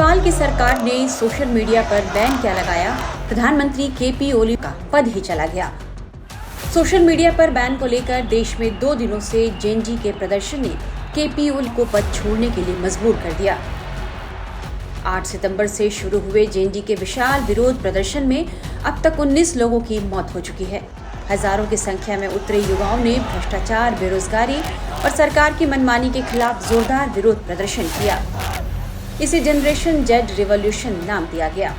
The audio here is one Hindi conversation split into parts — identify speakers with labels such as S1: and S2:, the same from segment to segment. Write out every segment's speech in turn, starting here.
S1: नेपाल की सरकार ने सोशल मीडिया पर बैन क्या लगाया, प्रधानमंत्री केपी ओली का पद ही चला गया। सोशल मीडिया पर बैन को लेकर देश में 2 दिनों से जेएनजी के प्रदर्शन ने केपी ओली को पद छोड़ने के लिए मजबूर कर दिया। 8 सितंबर से शुरू हुए जेएनजी के विशाल विरोध प्रदर्शन में अब तक 19 लोगों की मौत हो चुकी है। हजारों की संख्या में उतरे युवाओं ने भ्रष्टाचार, बेरोजगारी और सरकार की मनमानी के खिलाफ जोरदार विरोध प्रदर्शन किया। इसे जनरेशन जेड रिवॉल्यूशन नाम दिया गया।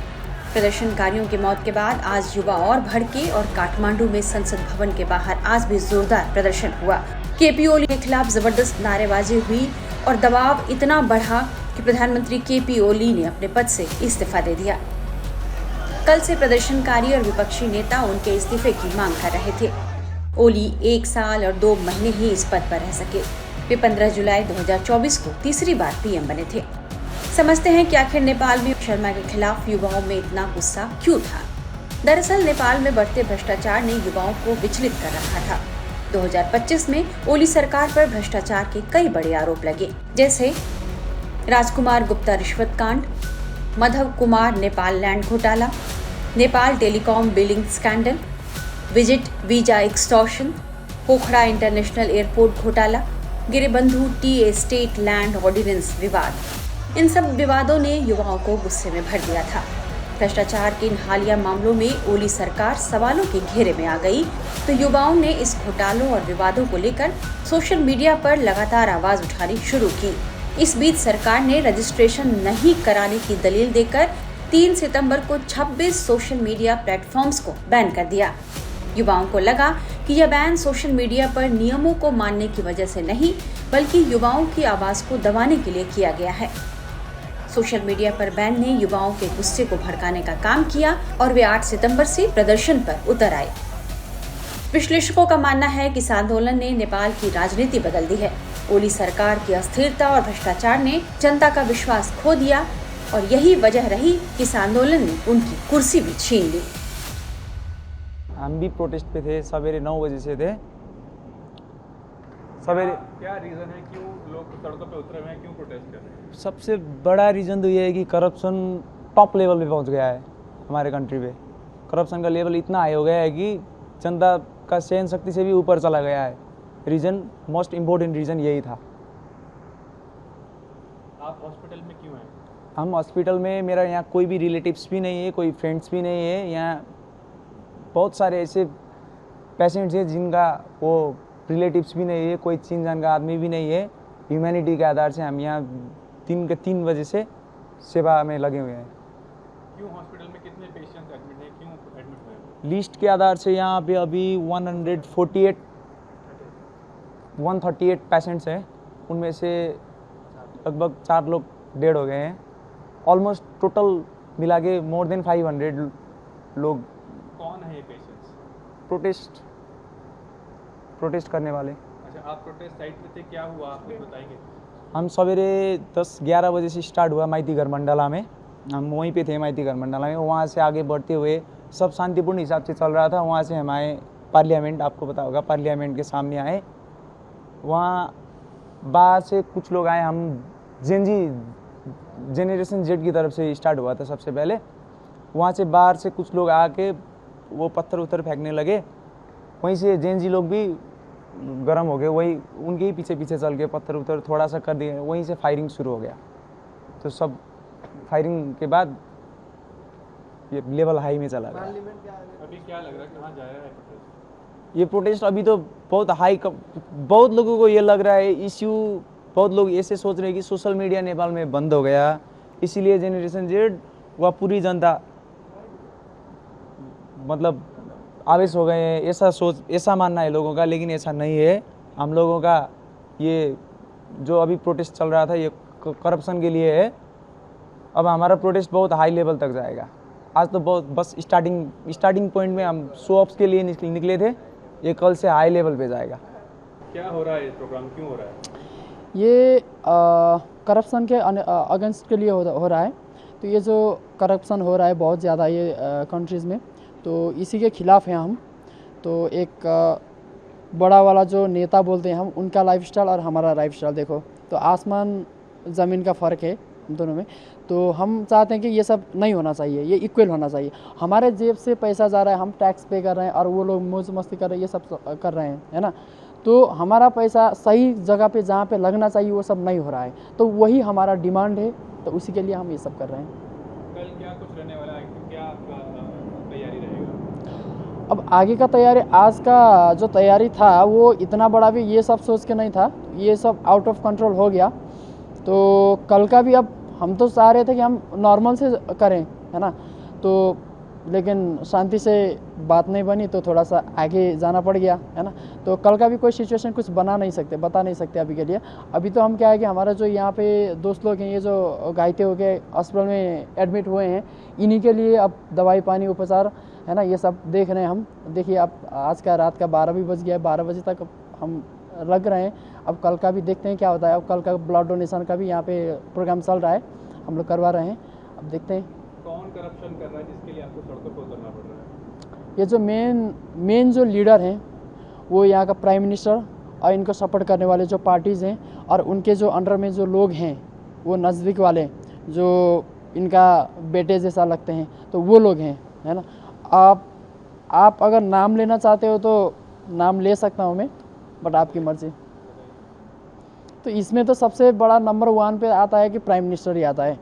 S1: प्रदर्शनकारियों की मौत के बाद आज युवा और भड़के और काठमांडू में संसद भवन के बाहर आज भी जोरदार प्रदर्शन हुआ। केपी ओली के खिलाफ जबरदस्त नारेबाजी हुई और दबाव इतना बढ़ा कि प्रधानमंत्री केपी ओली ने अपने पद से इस्तीफा दे दिया। कल से प्रदर्शनकारी और विपक्षी नेता उनके इस्तीफे की मांग कर रहे थे। ओली 1 साल और 2 महीने ही इस पद पर रह सके। वे 15 जुलाई 2024 को तीसरी बार पीएम बने थे। समझते हैं कि आखिर नेपाल में शर्मा के खिलाफ युवाओं में इतना गुस्सा क्यों था। दरअसल नेपाल में बढ़ते भ्रष्टाचार ने युवाओं को विचलित कर रखा था। 2025 में ओली सरकार पर भ्रष्टाचार के कई बड़े आरोप लगे, जैसे राजकुमार गुप्ता रिश्वत कांड, माधव कुमार नेपाल लैंड घोटाला, Nepal telecom billing scandal, visit visa extortion, Pokhara international airport घोटाला, Giribandhu tea estate land ordinance विवाद। इन सब विवादों ने युवाओं को गुस्से में भर दिया था। भ्रष्टाचार के इन हालिया मामलों में ओली सरकार सवालों के घेरे में आ गई तो युवाओं ने इस घोटालों और विवादों को लेकर सोशल मीडिया पर लगातार आवाज उठानी शुरू की। इस बीच सरकार ने रजिस्ट्रेशन नहीं कराने की दलील देकर 3 सितंबर को 26 सोशल मीडिया प्लेटफॉर्म्स को बैन कर दिया। युवाओं को लगा कि यह बैन सोशल मीडिया पर नियमों को मानने की वजह से नहीं, बल्कि युवाओं की आवाज को दबाने के लिए किया गया है। सोशल मीडिया पर बैन ने युवाओं के गुस्से को भड़काने का काम किया और वे 8 सितंबर से प्रदर्शन पर उतर आए। विश्लेषकों का मानना है कि इस आंदोलन ने नेपाल की राजनीति बदल दी है। ओली सरकार की अस्थिरता और भ्रष्टाचार ने जनता का विश्वास खो दिया और यही वजह रही कि इस आंदोलन ने उनकी कुर्सी भी छीन ली।
S2: हम भी प्रोटेस्ट पे थे, सवेरे 9 बजे से थे। सवेरे
S3: क्या रीज़न है क्यों लोग सड़कों पे उतरे हुए हैं, क्यों प्रोटेस्ट कर रहे हैं?
S2: सबसे बड़ा रीज़न तो ये है कि करप्शन टॉप लेवल पे पहुंच गया है हमारे कंट्री पे। करप्शन का लेवल इतना हाई हो गया है कि जनता का सहन शक्ति से भी ऊपर चला गया है। रीज़न, मोस्ट इम्पोर्टेंट रीज़न यही था।
S3: आप हॉस्पिटल में क्यों हैं?
S2: हम हॉस्पिटल में, मेरा यहाँ कोई भी रिलेटिव्स भी नहीं है, कोई फ्रेंड्स भी नहीं है। यहाँ बहुत सारे ऐसे पेशेंट्स हैं जिनका वो रिलेटिव्स भी नहीं है, कोई चीन जान का आदमी भी नहीं है। ह्यूमैनिटी के आधार से हम यहाँ दिन के 3 बजे से सेवा में लगे हुए हैं।
S3: क्यों हॉस्पिटल में कितने पेशेंट्स एडमिट हैं, क्यों एडमिट हुए हैं?
S2: लिस्ट के आधार से यहाँ पे अभी 138 पेशेंट्स हैं। उनमें से लगभग 4 लोग डेड हो गए हैं। ऑलमोस्ट टोटल मिला के मोर देन 500 लोग।
S3: कौन है ये पेशेंट्स?
S2: प्रोटेस्ट करने वाले।
S3: अच्छा, आप प्रोटेस्ट साइट पे थे, क्या हुआ आप कुछ बताएंगे?
S2: हम सवेरे 10-11 बजे से स्टार्ट हुआ माइती घर मंडला में। हम वहीं पे थे माइती घर मंडला में। वहाँ से आगे बढ़ते हुए सब शांतिपूर्ण हिसाब से चल रहा था। वहाँ से हम आए पार्लियामेंट, आपको पता होगा, पार्लियामेंट के सामने आए। वहाँ बाहर से कुछ लोग आए। हम जेनरेशन जेड की तरफ से स्टार्ट हुआ था सबसे पहले। वहाँ से बाहर से कुछ लोग आके वो पत्थर उथर फेंकने लगे। वहीं से जेएनजी लोग भी गर्म हो गए, वही उनके ही पीछे पीछे चल के पत्थर उथर थोड़ा सा कर दिए। वहीं से फायरिंग शुरू हो गया। तो सब फायरिंग के बाद ये लेवल हाई में चला गया।
S3: अभी क्या लग रहा है, कहाँ जा रहा है प्रोटेस्ट?
S2: ये प्रोटेस्ट अभी तो बहुत हाई, बहुत लोगों को ये लग रहा है इश्यू, बहुत लोग ऐसे सोच रहे हैं कि सोशल मीडिया नेपाल में बंद हो गया, इसीलिए जेनरेशन जेड व पूरी जनता मतलब आवेश हो गए हैं। ऐसा मानना है लोगों का, लेकिन ऐसा नहीं है। हम लोगों का ये जो अभी प्रोटेस्ट चल रहा था ये करप्शन के लिए है। अब हमारा प्रोटेस्ट बहुत हाई लेवल तक जाएगा। आज तो बहुत बस स्टार्टिंग पॉइंट में हम शो ऑफ्स के लिए निकले थे। ये कल से हाई लेवल पे जाएगा।
S3: क्या हो रहा है, प्रोग्राम क्यों हो रहा है?
S4: ये करप्शन के अगेंस्ट के लिए हो रहा है। तो ये जो करप्शन हो रहा है बहुत ज़्यादा ये कंट्रीज़ में, तो इसी के खिलाफ हैं हम। तो एक बड़ा वाला जो नेता बोलते हैं हम, उनका लाइफस्टाइल और हमारा लाइफस्टाइल देखो तो आसमान ज़मीन का फ़र्क है। दोनों में। तो हम चाहते हैं कि ये सब नहीं होना चाहिए, ये इक्वल होना चाहिए। हमारे जेब से पैसा जा रहा है, हम टैक्स पे कर रहे हैं और वो लोग मौज मस्ती कर रहे हैं, ये सब कर रहे हैं, है ना। तो हमारा पैसा सही जगह पे जहाँ पे लगना चाहिए वो सब नहीं हो रहा है, तो वही हमारा डिमांड है, तो उसी के लिए हम ये सब कर रहे हैं।
S3: कल क्या कुछ रहने वाला है, क्या आपका तैयारी रहेगा?
S4: अब आगे का तैयारी, आज का जो तैयारी था वो इतना बड़ा भी ये सब सोच के नहीं था, ये सब आउट ऑफ कंट्रोल हो गया। तो कल का भी अब हम तो चाह रहे थे कि हम नॉर्मल से करें, है ना, तो लेकिन शांति से बात नहीं बनी तो थोड़ा सा आगे जाना पड़ गया, है ना। तो कल का भी कोई सिचुएशन कुछ बता नहीं सकते अभी के लिए। अभी तो हम क्या है कि हमारा जो यहाँ पे दोस्त लोग हैं, ये जो घायते हो गए अस्पताल में एडमिट हुए हैं, इन्हीं के लिए अब दवाई पानी उपचार, है ना, ये सब देख रहे हैं हम। देखिए अब आज का रात का 12 भी बज गया है, 12 बजे तक हम लग रहे हैं। अब कल का भी देखते हैं क्या होता है। अब कल का ब्लड डोनेशन का भी यहाँ पे प्रोग्राम चल रहा है, हम लोग करवा रहे हैं, अब देखते हैं।
S3: कौन करप्शन कर रहा है जिसके लिए आपको सड़कों पर उतरना पड़ रहा है?
S4: ये जो मेन जो लीडर हैं वो यहाँ का प्राइम मिनिस्टर और इनको सपोर्ट करने वाले जो पार्टीज़ हैं और उनके जो अंडर में जो लोग हैं वो नज़दीक वाले जो इनका बेटे जैसा लगते हैं, तो वो लोग हैं, है ना। आप अगर नाम लेना चाहते हो तो नाम ले सकता हूँ मैं, बट आपकी मर्ज़ी। तो इसमें तो सबसे बड़ा नंबर 1 पे आता है कि प्राइम मिनिस्टर ही आता है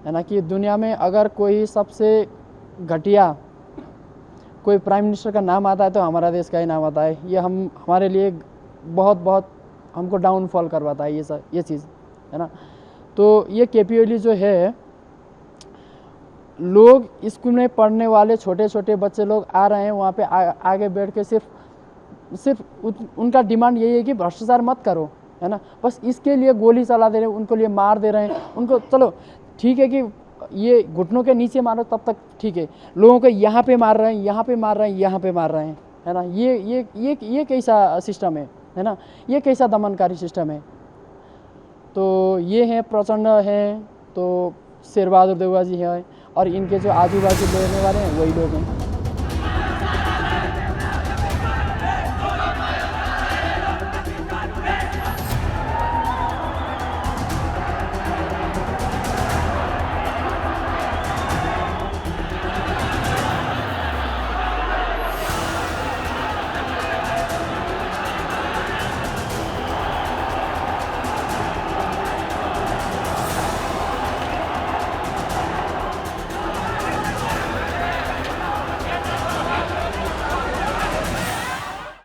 S4: ना, कि दुनिया में अगर कोई सबसे घटिया कोई प्राइम मिनिस्टर का नाम आता है तो हमारा देश का ही नाम आता है। ये हमारे लिए बहुत हमको डाउनफॉल करवाता है ये चीज़, है ना। तो ये केपी ओली जो है, लोग स्कूल में पढ़ने वाले छोटे छोटे बच्चे लोग आ रहे हैं वहाँ पे आगे बैठ के सिर्फ उनका डिमांड यही है कि भ्रष्टाचार मत करो, है ना। बस इसके लिए गोली चला दे रहे हैं, उनको लिए मार दे रहे हैं उनको। चलो ठीक है कि ये घुटनों के नीचे मारो तब तक ठीक है, लोगों को यहाँ पे मार रहे हैं, यहाँ पे मार रहे हैं, यहाँ पे मार रहे हैं, है ना। ये कैसा सिस्टम है ना, ये कैसा दमनकारी सिस्टम है। तो ये हैं प्रचंड हैं, तो शेर बहादुर देउवा जी हैं, और इनके जो आजू बाजू रहने वाले हैं वही लोग हैं।